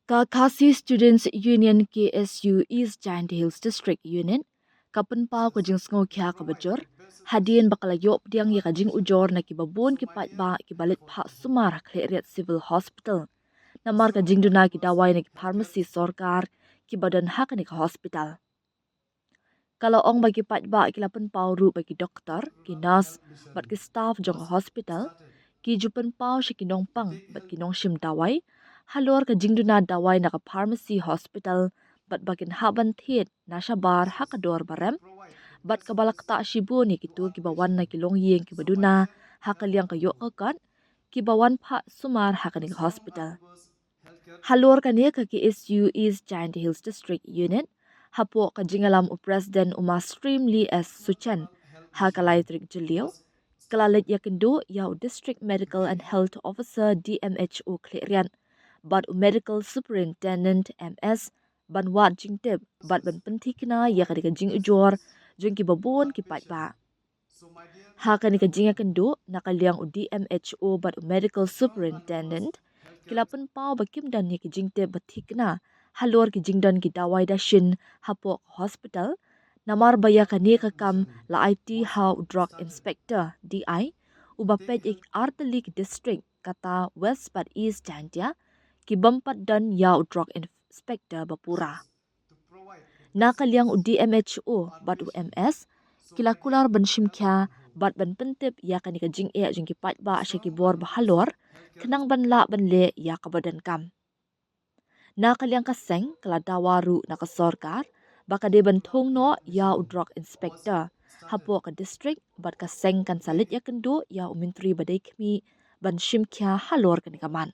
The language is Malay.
Kakasi Students Union KSU East Giant Hills District Union kapan pau ka jing sngo kya ka bajor hadien bakalayo pdiang ya ka jing ujor na kibabun ki pat ba ki balit pha sumar khleриat civil hospital namar ka jing duna ki dawai na ki pharmacy sorkar ki badan hak ni ka hospital kalau ong bagi pat ba ki lapan pau ru bagi doktor ki nurse bat ki staff jong ka hospital ki jupan pau shi ki nong pang bat ki nong shim dawai halor ka jingduna dawai na ka pharmacy hospital bat bakin haban thiet na shabar hakador barem bat ka balak ta shibu ni ki tu ki bawan na ki long yeng ki baduna hakaliang ka yok kan ki bawan pha sumar hakani ka hospital halor ka ne ka ki SU East Giant Hills District Unit hapo ka jingalam u President Umar Streamly as Suchan hakalai trik julio kalalit yakindu ya u District Medical and Health Officer DMHO klerian but Medical Superintendent MS banwat jingteb but ban pentikna ya kadika jing ujor jing ki babon ki pat ba hakani ka jinga kendo nakaliang u DMHO but Medical Superintendent kilapan pau bakim dan ni ki jingteb batikna halor ki jingdan ki dawai da shin hapok hospital namar baya kani ka kam la IT how drug inspector DI ubapet ik artalik district kata West but East Jantia ki bampat dan yau drug inspector bapura. Nakaliang u DMHO bat u MS kilakular ban shimkya bat ban pentip ya kani ka jing e jing ki pat ba asya ki bor bahalor kenang ban la ban le ya kabadan kam. Nakaliang kaseng kala dawaru nakasorkar baka de ban thong no ya u drug inspector hapo ka district bat kaseng kan salit ya kendo ya u menteri badai kmi ban shimkya halor kani kaman.